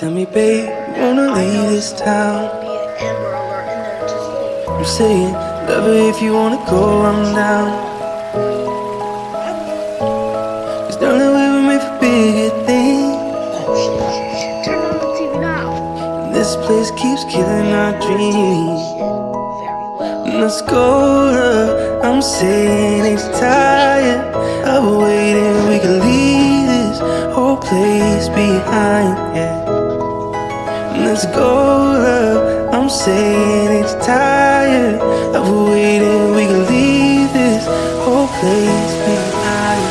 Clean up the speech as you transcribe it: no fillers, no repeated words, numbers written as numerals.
Tell me, babe, you wanna leave this town? I'm saying, love her if you wanna go, I'm down. Cause darling, we were made for bigger things. Turn on the TV now. And this place keeps killing our dreams. Let's go, love. I'm saying it's tired of waiting. We can leave this whole place behind, yeah. Let's go, love. I'm saying it's tired of waiting. We can leave this whole place behind.